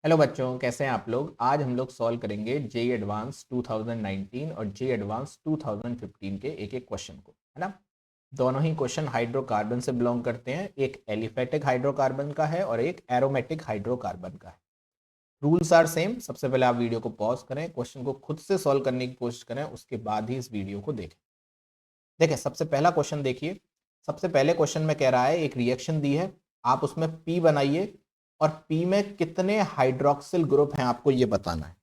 Hello बच्चों, कैसे हैं आप लोग। आज हम लोग सॉल्व करेंगे जेईई एडवांस 2019 और जेईई एडवांस 2015 के एक एक क्वेश्चन को, है ना। दोनों ही क्वेश्चन हाइड्रोकार्बन से बिलोंग करते हैं। एक एलिफेटिक हाइड्रोकार्बन का है और एक एरोमेटिक हाइड्रोकार्बन का है। Rules are same. सबसे पहले आप वीडियो को पॉज करें, क्वेश्चन को खुद से सॉल्व करने की कोशिश करें, उसके बाद ही इस वीडियो को देखें। देखिए, सबसे पहला क्वेश्चन देखिए। सबसे पहले क्वेश्चन में कह रहा है एक रिएक्शन दी है, आप उसमें पी बनाइए और पी में कितने हाइड्रोक्सिल ग्रुप हैं आपको ये बताना है।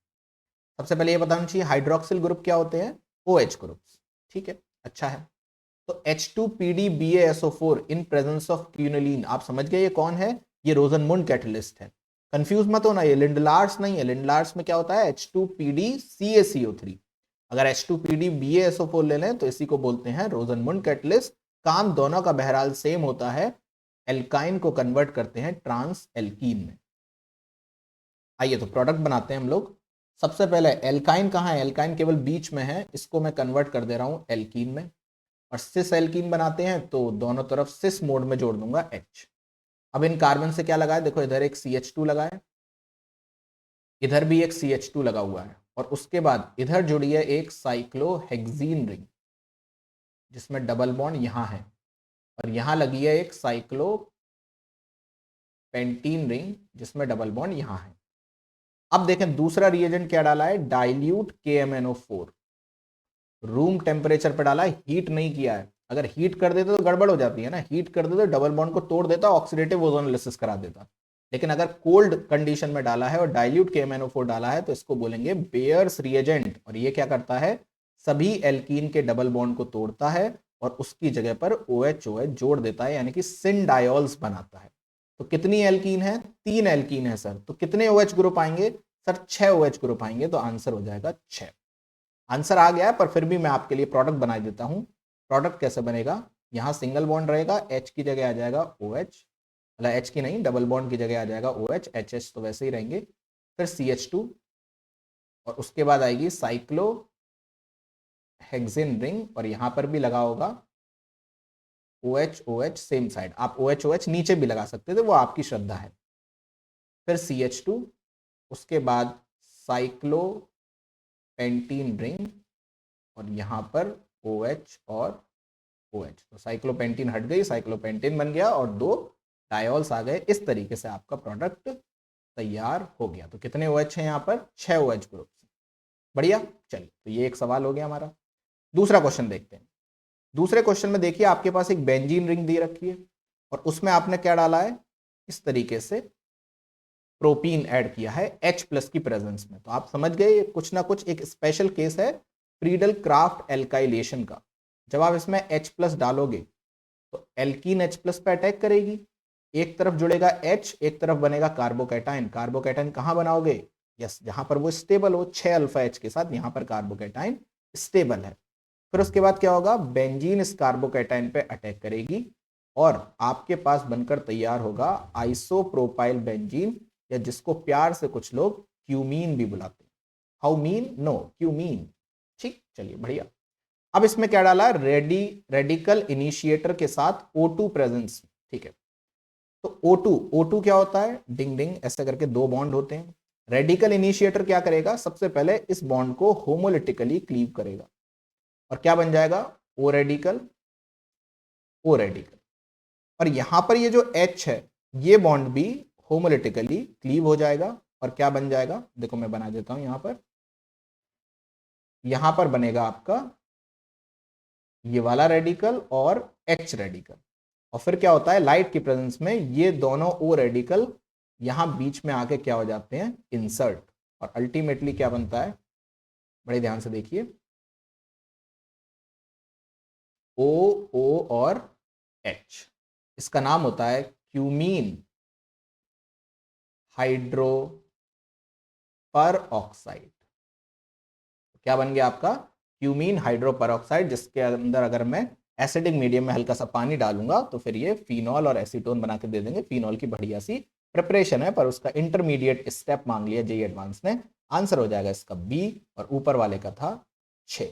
सबसे पहले ये बताना चाहिए हाइड्रोक्सिल ग्रुप क्या होते हैं, OH ग्रुप्स। ठीक है, अच्छा है। तो H2PDBaSO4 इन प्रेजेंस ऑफ क्यूनिलीन, आप समझ गए ये कौन है, ये रोजनमुंड कैटलिस्ट है। कंफ्यूज मत होना, ये लिंडलार्स नहीं है। लिंडलार्स में क्या होता है, H2PdCaCO3। अगर H2PDBaSO4 ले लें तो इसी को बोलते हैं रोजनमुंड कैटलिस्ट। काम दोनों का बहरहाल सेम होता है, एल्काइन को कन्वर्ट करते हैं ट्रांस एल्कीन में। आइए तो प्रोडक्ट बनाते हैं हम लोग। सबसे पहले एल्काइन कहाँ है, एल्काइन केवल बीच में है, इसको मैं कन्वर्ट कर दे रहा हूं एल्कीन में। और सिस एल्कीन बनाते हैं तो दोनों तरफ सिस मोड में जोड़ दूंगा H। अब इन कार्बन से क्या लगा है, देखो इधर एक CH2 लगा है, इधर भी एक CH2 लगा हुआ है, और उसके बाद इधर जुड़ी है एक साइक्लोहेक्सीन रिंग जिसमें डबल बॉन्ड यहां है, और यहां लगी है एक साइक्लोपेंटीन रिंग जिसमें डबल बॉन्ड यहां है। अब देखें दूसरा रिएजेंट क्या डाला है, डाइल्यूट KMnO4। रूम टेम्परेचर पर डाला है, हीट नहीं किया है। अगर हीट कर देते तो गड़बड़ हो जाती है ना, हीट कर देते तो डबल बॉन्ड को तोड़ देता, ऑक्सीडेटिव ओजोनोलिसिस करा देता। लेकिन अगर कोल्ड कंडीशन में डाला है और डाइल्यूट KMnO4 डाला है तो इसको बोलेंगे बेयर्स रिएजेंट। और ये क्या करता है, सभी एल्कीन के डबल बॉन्ड को तोड़ता है और उसकी जगह पर OH जोड़ देता है, यानी कि सिंडायोल्स बनाता है। तो कितनी एल्कीन है, 3 एल्कीन है सर। तो कितने OH ग्रुप आएंगे सर, 6 OH ग्रुप आएंगे। तो आंसर हो जाएगा 6। आंसर आ गया है, पर फिर भी मैं आपके लिए प्रोडक्ट बना देता हूं। प्रोडक्ट कैसे बनेगा, यहां सिंगल बॉन्ड रहेगा, H की जगह आ जाएगा OH, मतलब H की नहीं, डबल बॉन्ड की जगह आ जाएगा OH, HH तो वैसे ही रहेंगे, फिर CH2, और उसके बाद आएगी साइक्लो हेक्सेन रिंग, और यहां पर भी लगा होगा OH सेम साइड। आप OH नीचे भी लगा सकते थे, वो आपकी श्रद्धा है। फिर CH2, उसके बाद साइक्लो पेंटीन रिंग, और यहां पर OH और OH, तो साइक्लोपेंटीन हट गई, साइक्लोपेंटीन बन गया और 2 डायोल्स आ गए। इस तरीके से आपका प्रोडक्ट तैयार हो गया। तो कितने OH हैं यहाँ पर, 6 OH ग्रुप। बढ़िया, चलिए तो ये एक सवाल हो गया हमारा। दूसरा क्वेश्चन देखते हैं। दूसरे क्वेश्चन में देखिए आपके पास एक बेंजीन रिंग दी रखी है, और उसमें आपने क्या डाला है, इस तरीके से प्रोपीन ऐड किया है H+ की प्रेजेंस में। तो आप समझ गए कुछ ना कुछ एक स्पेशल केस है फ्रीडल क्राफ्ट एल्काइलेशन का। जब आप इसमें H+ डालोगे तो एल्कीन H+ पे अटैक करेगी, एक तरफ जुड़ेगा H, एक तरफ बनेगा कार्बोकैटाइन। कार्बोकैटाइन कहां बनाओगे, यस जहां पर वो स्टेबल हो, 6 अल्फा H के साथ यहां पर कार्बोकैटाइन स्टेबल है। फिर उसके बाद क्या होगा, बेंजीन इस कार्बोकैटाइन पे अटैक करेगी और आपके पास बनकर तैयार होगा आइसोप्रोपाइल बेंजीन, या जिसको प्यार से कुछ लोग क्यूमीन भी बुलाते हैं। How mean, no cumene. ठीक, चलिए बढ़िया। अब इसमें क्या डाला, रेडिकल इनिशिएटर के साथ O2 प्रेजेंस। ठीक है, तो O2 क्या होता है, डिंग डिंग ऐसे करके 2 बॉन्ड होते हैं। रेडिकल इनिशिएटर क्या करेगा, सबसे पहले इस बॉन्ड को होमोलिटिकली क्लीव करेगा, और क्या बन जाएगा, O रेडिकल, O रेडिकल। और यहां पर ये जो H है, ये बॉन्ड भी होमोलिटिकली क्लीव हो जाएगा, और क्या बन जाएगा, देखो मैं बना देता हूं यहां पर बनेगा आपका ये वाला रेडिकल और H रेडिकल। और फिर क्या होता है, लाइट की प्रेजेंस में ये दोनों O रेडिकल यहां बीच में आके क्या हो जाते हैं, इंसर्ट, और अल्टीमेटली क्या बनता है, बड़े ध्यान से देखिए, O और H। इसका नाम होता है क्यूमीन हाइड्रो पर ऑक्साइड। क्या बन गया आपका, क्यूमीन हाइड्रो पर ऑक्साइड, जिसके अंदर अगर मैं एसिडिक मीडियम में हल्का सा पानी डालूंगा तो फिर ये फिनॉल और एसीटोन बना के दे देंगे। फिनॉल की बढ़िया सी प्रिपरेशन है, पर उसका इंटरमीडिएट स्टेप मांग लिया जेईई एडवांस ने। आंसर हो जाएगा इसका B, और ऊपर वाले का था 6।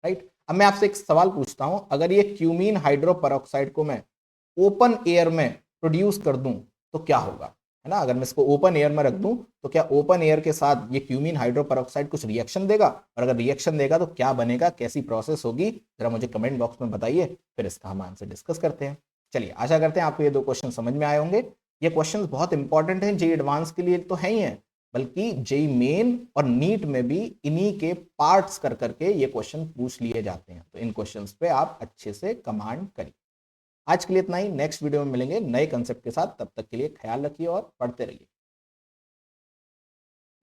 राइट, अब मैं आपसे एक सवाल पूछता हूं, अगर ये क्यूमीन हाइड्रो पर ऑक्साइड को मैं ओपन एयर में प्रोड्यूस कर दूं तो क्या होगा, है ना। अगर मैं इसको ओपन एयर में रख दूं तो क्या ओपन एयर के साथ ये क्यूमीन हाइड्रोपेरोक्साइड कुछ रिएक्शन देगा, और अगर रिएक्शन देगा तो क्या बनेगा, कैसी प्रोसेस होगी, जरा मुझे कमेंट बॉक्स में बताइए, फिर इसका हम आंसर डिस्कस करते हैं। चलिए, आशा करते हैं आपको ये 2 क्वेश्चन समझ में आए होंगे। ये क्वेश्चन बहुत इंपॉर्टेंट हैं, जेई एडवांस के लिए तो है ही है, बल्कि जेई मेन और नीट में भी इन्हीं के पार्ट्स कर करके ये क्वेश्चन पूछ लिए जाते हैं। तो इन क्वेश्चंस पे आप अच्छे से कमांड करिए। आज के लिए इतना ही, नेक्स्ट वीडियो में मिलेंगे नए कंसेप्ट के साथ। तब तक के लिए ख्याल रखिए और पढ़ते रहिए।